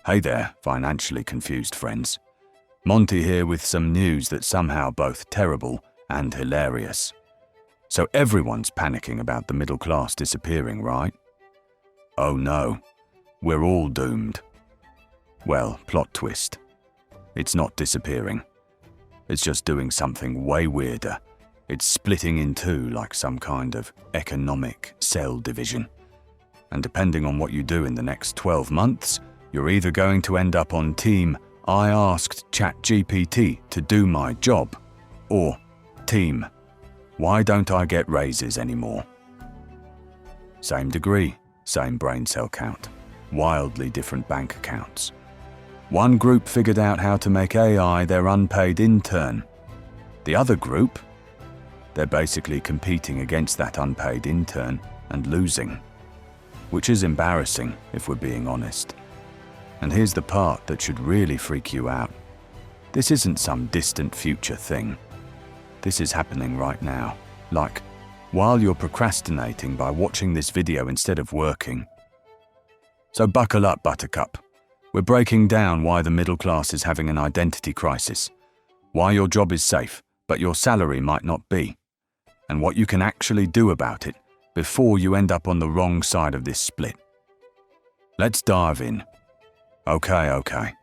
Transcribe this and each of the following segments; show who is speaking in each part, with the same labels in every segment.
Speaker 1: Hey there, financially confused friends. Monty here with some news that's somehow both terrible and hilarious. So everyone's panicking about the middle class disappearing, right? Oh no, we're all doomed. Well, plot twist. It's not disappearing. It's just doing something way weirder. It's splitting in two like some kind of economic cell division. And depending on what you do in the next 12 months, you're either going to end up on team I asked ChatGPT to do my job, or team why don't I get raises anymore? Same degree, same brain cell count, wildly different bank accounts. One group figured out how to make AI their unpaid intern. The other group, they're basically competing against that unpaid intern and losing. Which is embarrassing, if we're being honest. And here's the part that should really freak you out. This isn't some distant future thing. This is happening right now. Like, while you're procrastinating by watching this video instead of working. So buckle up, Buttercup. We're breaking down why the middle class is having an identity crisis. Why your job is safe, but your salary might not be. And what you can actually do about it before you end up on the wrong side of this split. Let's dive in. Okay.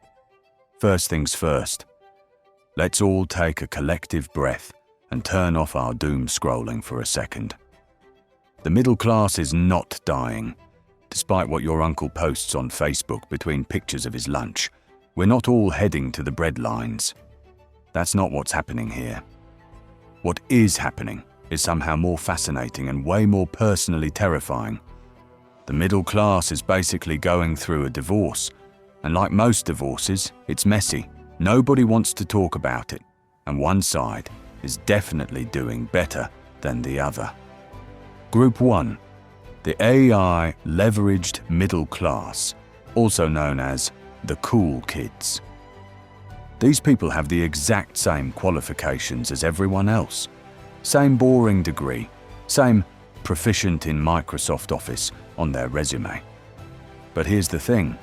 Speaker 1: First things first. Let's all take a collective breath and turn off our doom scrolling for a second. The middle class is not dying. Despite what your uncle posts on Facebook between pictures of his lunch, we're not all heading to the breadlines. That's not what's happening here. What is happening is somehow more fascinating and way more personally terrifying. The middle class is basically going through a divorce, and like most divorces, it's messy. Nobody wants to talk about it, and one side is definitely doing better than the other. Group 1. The AI leveraged middle class, also known as the cool kids. These people have the exact same qualifications as everyone else. Same boring degree, same proficient in Microsoft Office on their resume. But here's the thing.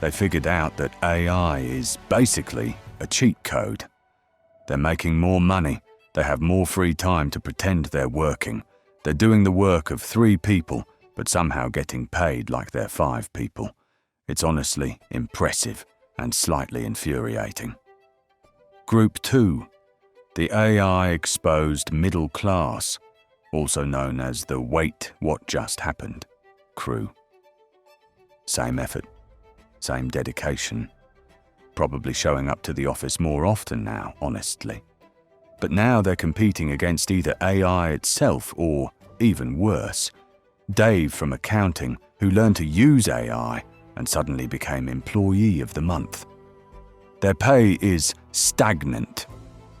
Speaker 1: They figured out that AI is basically a cheat code. They're making more money, they have more free time to pretend they're working. They're doing the work of 3 people, but somehow getting paid like they're 5 people. It's honestly impressive and slightly infuriating. Group 2. The AI-exposed middle class, also known as the wait what just happened crew. Same effort, same dedication. Probably showing up to the office more often now, honestly. But now they're competing against either AI itself or, even worse, Dave from accounting, who learned to use AI and suddenly became Employee of the Month. Their pay is stagnant.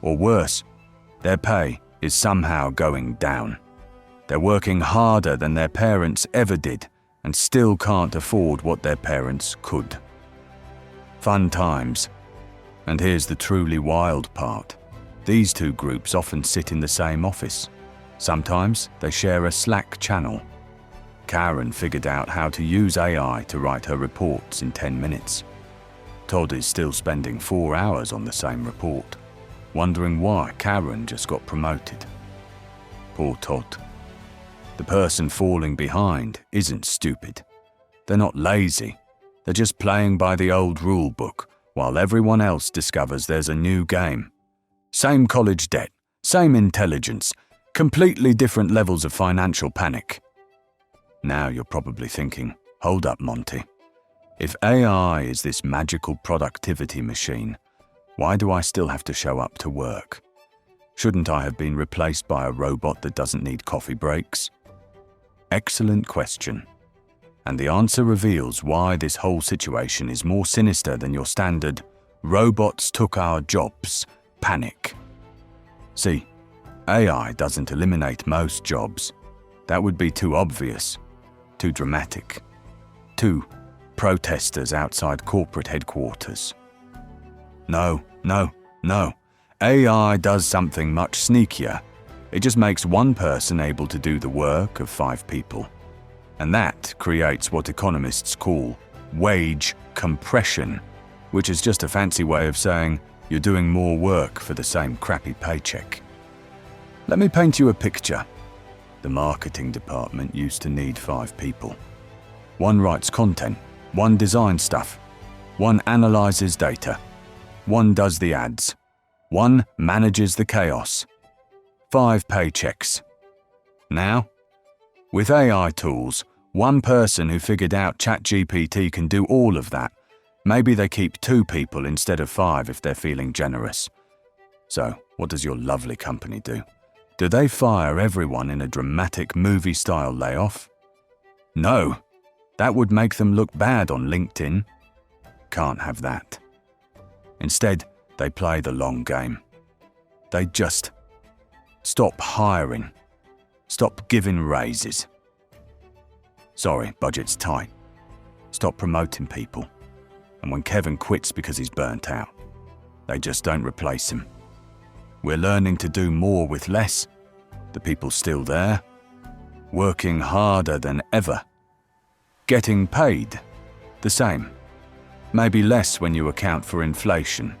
Speaker 1: Or worse, their pay is somehow going down. They're working harder than their parents ever did and still can't afford what their parents could. Fun times. And here's the truly wild part. These 2 groups often sit in the same office. Sometimes they share a Slack channel. Karen figured out how to use AI to write her reports in 10 minutes. Todd is still spending 4 hours on the same report, wondering why Karen just got promoted. Poor Todd. The person falling behind isn't stupid. They're not lazy. They're just playing by the old rule book while everyone else discovers there's a new game. Same college debt, same intelligence, completely different levels of financial panic. Now you're probably thinking, hold up, Monty. If AI is this magical productivity machine, why do I still have to show up to work? Shouldn't I have been replaced by a robot that doesn't need coffee breaks? Excellent question. And the answer reveals why this whole situation is more sinister than your standard "robots took our jobs" panic. See, AI doesn't eliminate most jobs. That would be too obvious, too dramatic, too protesters outside corporate headquarters. No. AI does something much sneakier. It just makes one person able to do the work of 5 people. And that creates what economists call wage compression, which is just a fancy way of saying you're doing more work for the same crappy paycheck. Let me paint you a picture. The marketing department used to need 5 people. One writes content, one designs stuff, one analyzes data, one does the ads, one manages the chaos. 5 paychecks. Now, with AI tools, one person who figured out ChatGPT can do all of that. Maybe they keep 2 people instead of 5 if they're feeling generous. So, what does your lovely company do? Do they fire everyone in a dramatic movie-style layoff? No, that would make them look bad on LinkedIn. Can't have that. Instead, they play the long game. They just stop hiring. Stop giving raises. Sorry, budget's tight. Stop promoting people. And when Kevin quits because he's burnt out, they just don't replace him. We're learning to do more with less. The people's still there, working harder than ever. Getting paid the same. Maybe less when you account for inflation.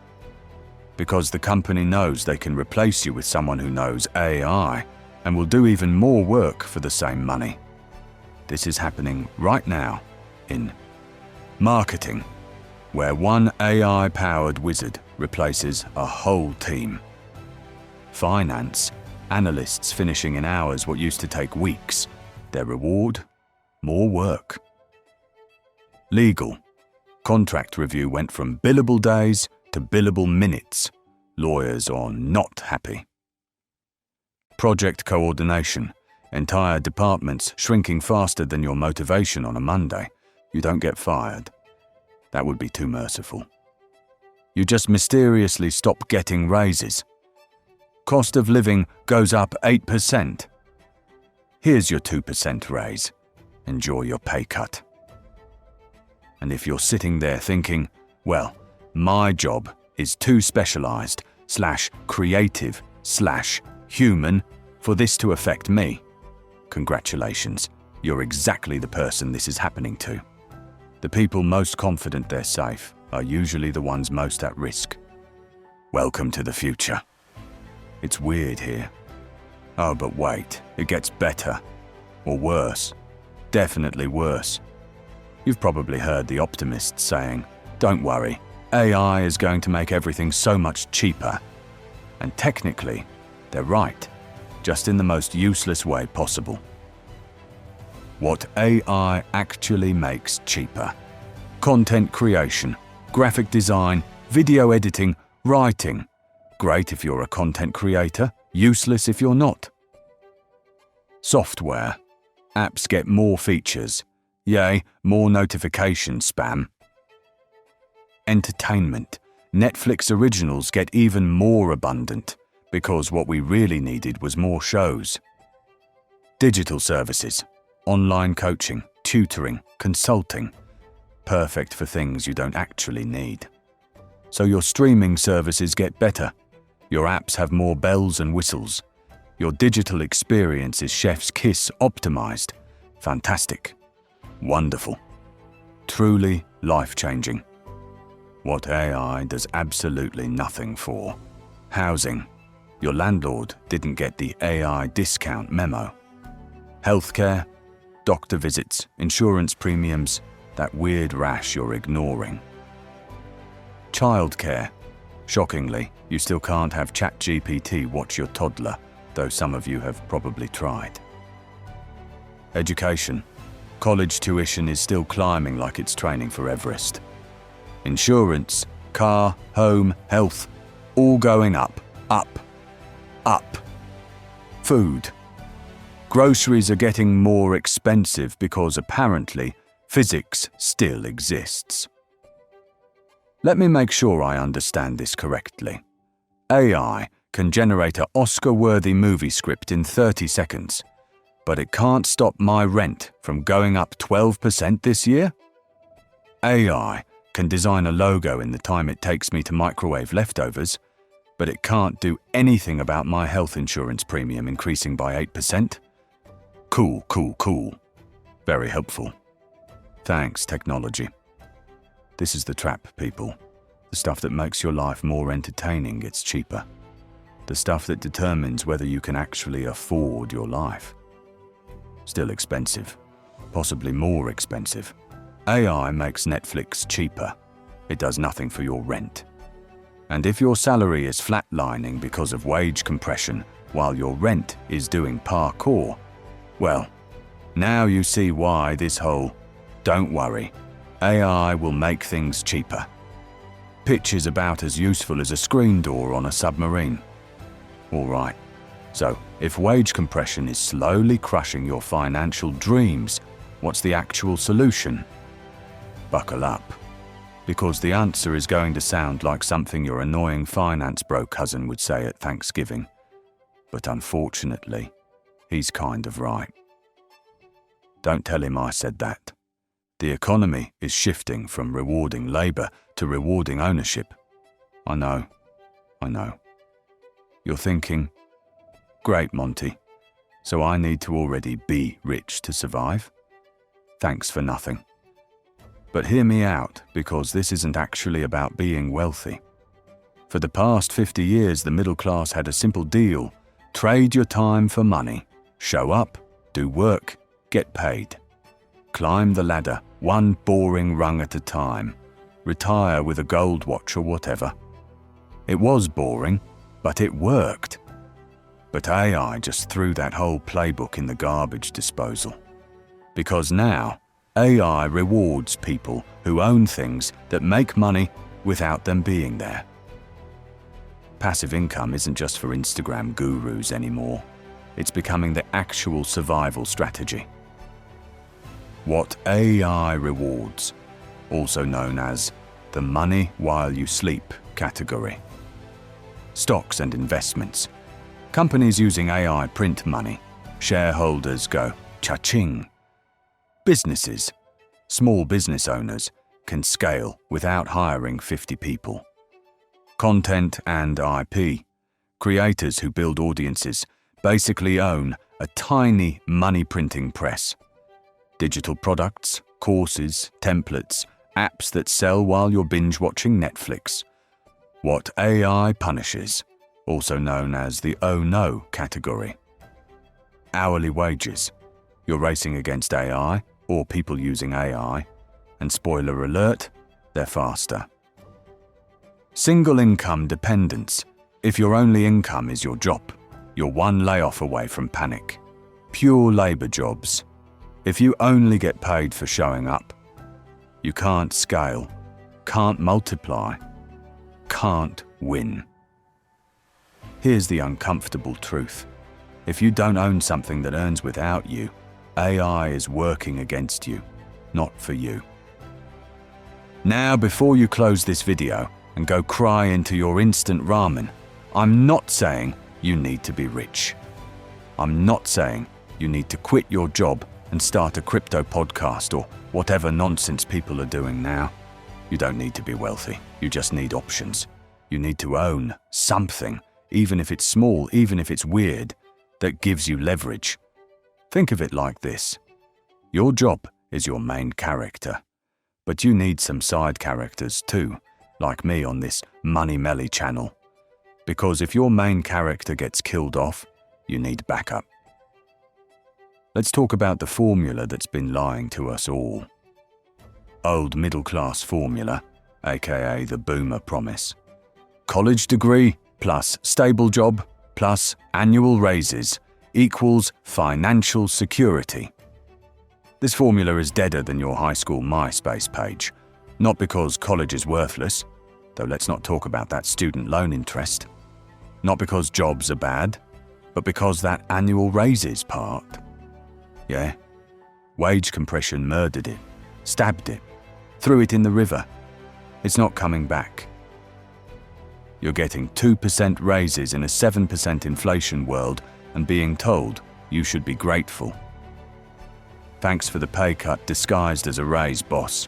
Speaker 1: Because the company knows they can replace you with someone who knows AI and will do even more work for the same money. This is happening right now in marketing, where one AI-powered wizard replaces a whole team. Finance, analysts finishing in hours what used to take weeks. Their reward? More work. Legal. Contract review went from billable days to billable minutes. Lawyers are not happy. Project coordination. Entire departments shrinking faster than your motivation on a Monday. You don't get fired. That would be too merciful. You just mysteriously stop getting raises. Cost of living goes up 8%. Here's your 2% raise. Enjoy your pay cut. And if you're sitting there thinking, well, my job is too specialized / creative / human for this to affect me, congratulations, you're exactly the person this is happening to. The people most confident they're safe are usually the ones most at risk. Welcome to the future. It's weird here. Oh, but wait, it gets better. Or worse. Definitely worse. You've probably heard the optimists saying, don't worry, AI is going to make everything so much cheaper. And technically, they're right, just in the most useless way possible. What AI actually makes cheaper: content creation, graphic design, video editing, writing. Great if you're a content creator, useless if you're not. Software. Apps get more features. Yay, more notification spam. Entertainment. Netflix originals get even more abundant, because what we really needed was more shows. Digital services. Online coaching, tutoring, consulting. Perfect for things you don't actually need. So your streaming services get better. Your apps have more bells and whistles. Your digital experience is chef's kiss optimized. Fantastic. Wonderful. Truly life-changing. What AI does absolutely nothing for. Housing. Your landlord didn't get the AI discount memo. Healthcare. Doctor visits, insurance premiums, that weird rash you're ignoring. Childcare. Shockingly, you still can't have ChatGPT watch your toddler, though some of you have probably tried. Education. College tuition is still climbing like it's training for Everest. Insurance, car, home, health, all going up, up, up. Food. Groceries are getting more expensive because apparently physics still exists. Let me make sure I understand this correctly. AI can generate an Oscar-worthy movie script in 30 seconds, but it can't stop my rent from going up 12% this year? AI can design a logo in the time it takes me to microwave leftovers, but it can't do anything about my health insurance premium increasing by 8%? Cool, cool, cool. Very helpful. Thanks, technology. This is the trap, people. The stuff that makes your life more entertaining gets cheaper. The stuff that determines whether you can actually afford your life. Still expensive. Possibly more expensive. AI makes Netflix cheaper. It does nothing for your rent. And if your salary is flatlining because of wage compression while your rent is doing parkour, well, now you see why this whole "don't worry, AI will make things cheaper" pitch is about as useful as a screen door on a submarine. Alright, so if wage compression is slowly crushing your financial dreams, what's the actual solution? Buckle up, because the answer is going to sound like something your annoying finance bro cousin would say at Thanksgiving. But unfortunately, he's kind of right. Don't tell him I said that. The economy is shifting from rewarding labor to rewarding ownership. I know. You're thinking, great, Monty, so I need to already be rich to survive? Thanks for nothing. But hear me out, because this isn't actually about being wealthy. For the past 50 years, the middle class had a simple deal: trade your time for money. Show up, do work, get paid. Climb the ladder, one boring rung at a time. Retire with a gold watch or whatever. It was boring, but it worked. But AI just threw that whole playbook in the garbage disposal. Because now, AI rewards people who own things that make money without them being there. Passive income isn't just for Instagram gurus anymore. It's becoming the actual survival strategy. What AI rewards, also known as the money while you sleep category. Stocks and investments. Companies using AI print money. Shareholders go cha-ching. Businesses, small business owners, can scale without hiring 50 people. Content and IP. Creators who build audiences basically own a tiny money printing press. Digital products, courses, templates, apps that sell while you're binge-watching Netflix. What AI punishes, also known as the oh no category. Hourly wages. You're racing against AI or people using AI, and spoiler alert, they're faster. Single income dependence. If your only income is your job, you're one layoff away from panic. Pure labor jobs. If you only get paid for showing up, you can't scale, can't multiply, can't win. Here's the uncomfortable truth. If you don't own something that earns without you, AI is working against you, not for you. Now, before you close this video and go cry into your instant ramen, I'm not saying you need to be rich. I'm not saying you need to quit your job and start a crypto podcast or whatever nonsense people are doing now. You don't need to be wealthy. You just need options. You need to own something, even if it's small, even if it's weird, that gives you leverage. Think of it like this. Your job is your main character, but you need some side characters too, like me on this Money Melly channel. Because if your main character gets killed off, you need backup. Let's talk about the formula that's been lying to us all. Old middle-class formula, aka the boomer promise. College degree plus stable job plus annual raises equals financial security. This formula is deader than your high school MySpace page. Not because college is worthless, though let's not talk about that student loan interest. Not because jobs are bad, but because that annual raises part. Yeah, wage compression murdered it, stabbed it, threw it in the river. It's not coming back. You're getting 2% raises in a 7% inflation world and being told you should be grateful. Thanks for the pay cut disguised as a raise, boss.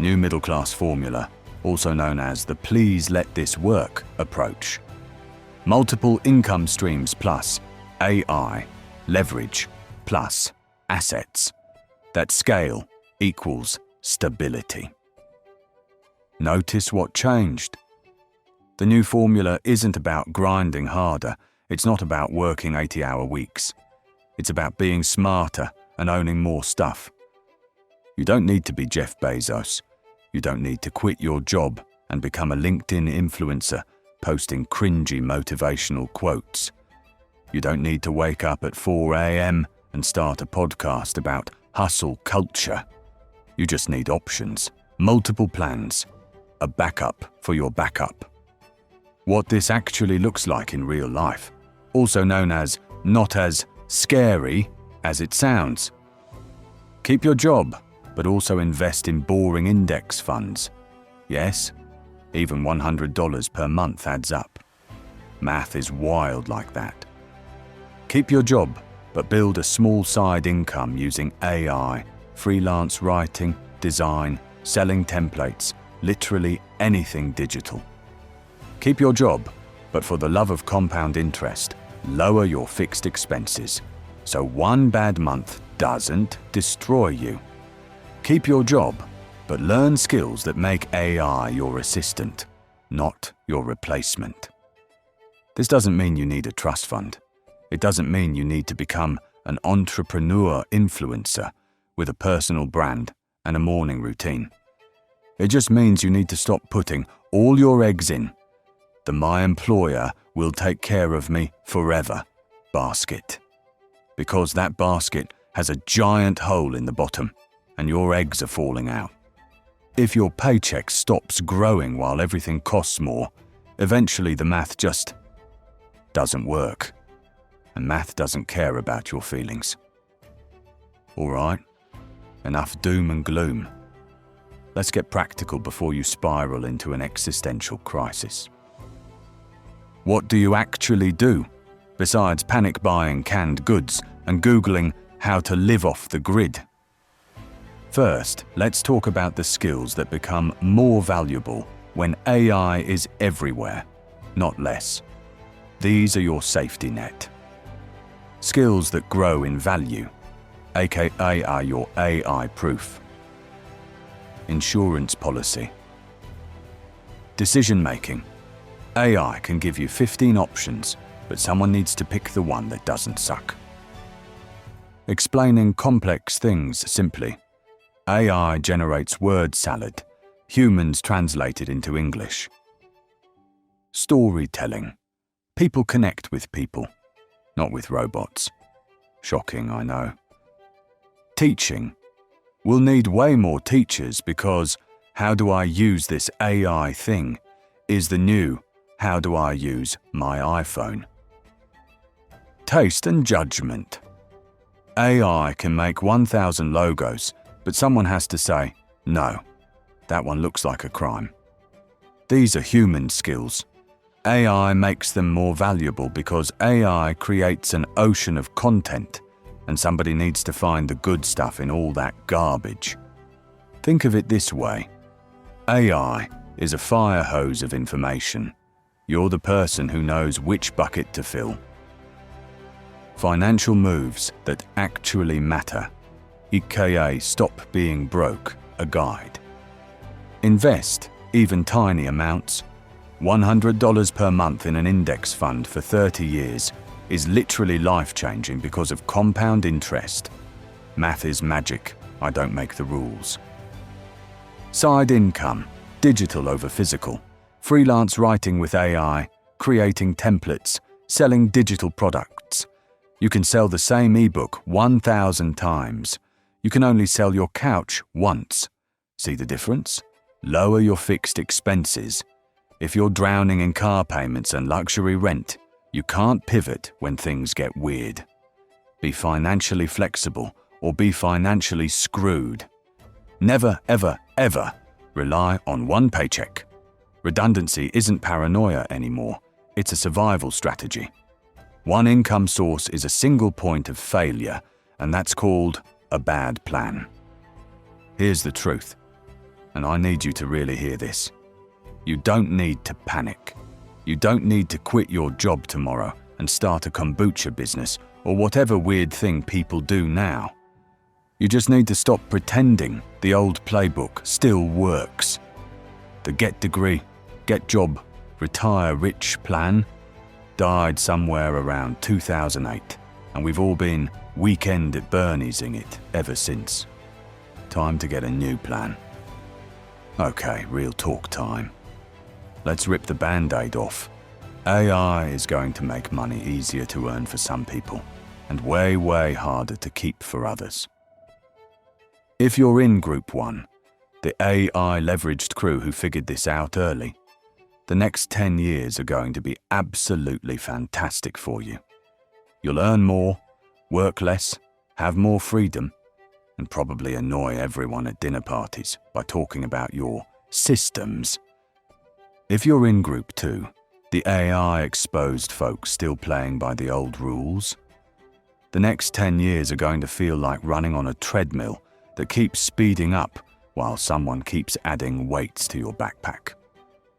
Speaker 1: New middle-class formula, also known as the please let this work approach. Multiple income streams plus AI, leverage, plus assets. That scale equals stability. Notice what changed. The new formula isn't about grinding harder. It's not about working 80-hour weeks. It's about being smarter and owning more stuff. You don't need to be Jeff Bezos. You don't need to quit your job and become a LinkedIn influencer posting cringy motivational quotes. You don't need to wake up at 4 a.m. and start a podcast about hustle culture. You just need options, multiple plans, a backup for your backup. What this actually looks like in real life, also known as not as scary as it sounds. Keep your job, but also invest in boring index funds. Yes, even $100 per month adds up. Math is wild like that. Keep your job, but build a small side income using AI, freelance writing, design, selling templates, literally anything digital. Keep your job, but for the love of compound interest, lower your fixed expenses, so one bad month doesn't destroy you. Keep your job, but learn skills that make AI your assistant, not your replacement. This doesn't mean you need a trust fund. It doesn't mean you need to become an entrepreneur influencer with a personal brand and a morning routine. It just means you need to stop putting all your eggs in the "my employer will take care of me forever" basket. Because that basket has a giant hole in the bottom and your eggs are falling out. If your paycheck stops growing while everything costs more, eventually the math just doesn't work. And math doesn't care about your feelings. All right, enough doom and gloom. Let's get practical before you spiral into an existential crisis. What do you actually do, besides panic buying canned goods and Googling how to live off the grid? First, let's talk about the skills that become more valuable when AI is everywhere, not less. These are your safety net. Skills that grow in value, aka are your AI proof. Insurance policy. Decision making. AI can give you 15 options, but someone needs to pick the one that doesn't suck. Explaining complex things simply. AI generates word salad. Humans translate it into English. Storytelling. People connect with people, not with robots. Shocking, I know. Teaching. We'll need way more teachers because "how do I use this AI thing" is the new "how do I use my iPhone." Taste and judgment. AI can make 1,000 logos, but someone has to say, "No, that one looks like a crime." These are human skills. AI makes them more valuable because AI creates an ocean of content, and somebody needs to find the good stuff in all that garbage. Think of it this way. AI is a fire hose of information. You're the person who knows which bucket to fill. Financial moves that actually matter, aka stop being broke, a guide. Invest, even tiny amounts. $100 per month in an index fund for 30 years is literally life-changing because of compound interest. Math is magic. I don't make the rules. Side income, digital over physical. Freelance writing with AI, creating templates, selling digital products. You can sell the same ebook 1,000 times. You can only sell your couch once. See the difference? Lower your fixed expenses. If you're drowning in car payments and luxury rent, you can't pivot when things get weird. Be financially flexible or be financially screwed. Never, ever, ever rely on one paycheck. Redundancy isn't paranoia anymore. It's a survival strategy. One income source is a single point of failure, and that's called a bad plan. Here's the truth, and I need you to really hear this. You don't need to panic. You don't need to quit your job tomorrow and start a kombucha business or whatever weird thing people do now. You just need to stop pretending the old playbook still works. The get degree, get job, retire rich plan died somewhere around 2008, and we've all been weekend at Bernie's-ing it ever since. Time to get a new plan. Okay, real talk time. Let's rip the band-aid off. AI is going to make money easier to earn for some people, and way, way harder to keep for others. If you're in Group 1, the AI-leveraged crew who figured this out early, the next 10 years are going to be absolutely fantastic for you. You'll earn more, work less, have more freedom, and probably annoy everyone at dinner parties by talking about your systems. If you're in Group 2, the AI-exposed folks still playing by the old rules, the next 10 years are going to feel like running on a treadmill that keeps speeding up while someone keeps adding weights to your backpack.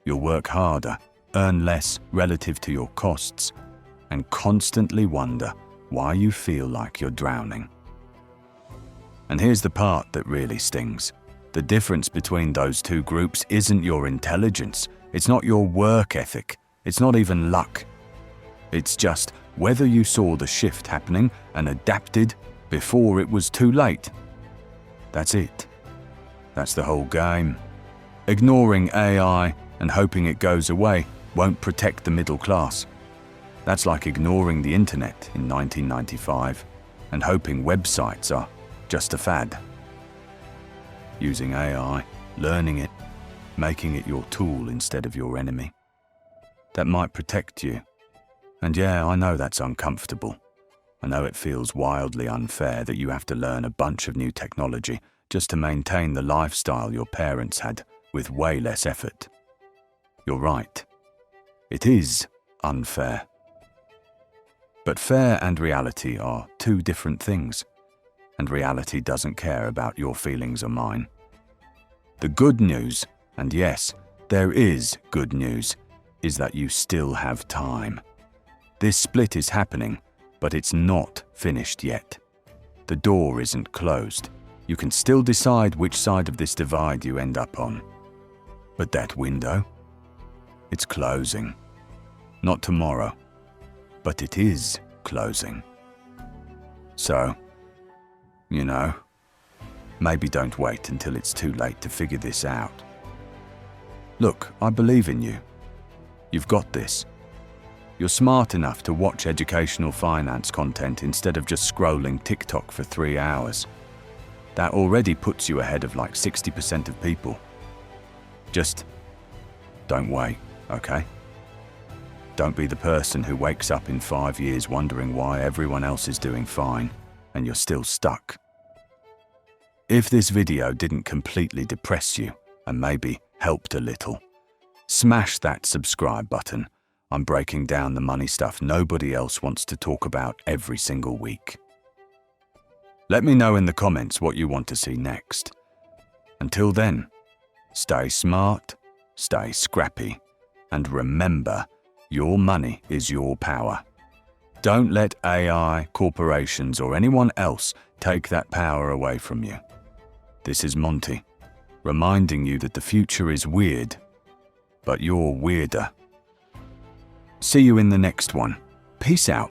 Speaker 1: You'll work harder, earn less relative to your costs, and constantly wonder why you feel like you're drowning. And here's the part that really stings. The difference between those two groups isn't your intelligence, it's not your work ethic, it's not even luck. It's just whether you saw the shift happening and adapted before it was too late. That's it. That's the whole game. Ignoring AI and hoping it goes away won't protect the middle class. That's like ignoring the internet in 1995 and hoping websites are just a fad. Using AI, learning it, making it your tool instead of your enemy. That might protect you. And yeah, I know that's uncomfortable. I know it feels wildly unfair that you have to learn a bunch of new technology just to maintain the lifestyle your parents had with way less effort. You're right. It is unfair. But fair and reality are two different things, and reality doesn't care about your feelings or mine. The good news, and yes, there is good news, is that you still have time. This split is happening, but it's not finished yet. The door isn't closed. You can still decide which side of this divide you end up on. But that window, it's closing. Not tomorrow, but it is closing. So, maybe don't wait until it's too late to figure this out. Look, I believe in you. You've got this. You're smart enough to watch educational finance content instead of just scrolling TikTok for 3 hours. That already puts you ahead of like 60% of people. Just don't wait, okay? Don't be the person who wakes up in 5 years wondering why everyone else is doing fine and you're still stuck. If this video didn't completely depress you and maybe helped a little, smash that subscribe button. I'm breaking down the money stuff nobody else wants to talk about every single week. Let me know in the comments what you want to see next. Until then, stay smart, stay scrappy, and remember, your money is your power. Don't let AI, corporations, or anyone else take that power away from you. This is Monty, reminding you that the future is weird, but you're weirder. See you in the next one. Peace out.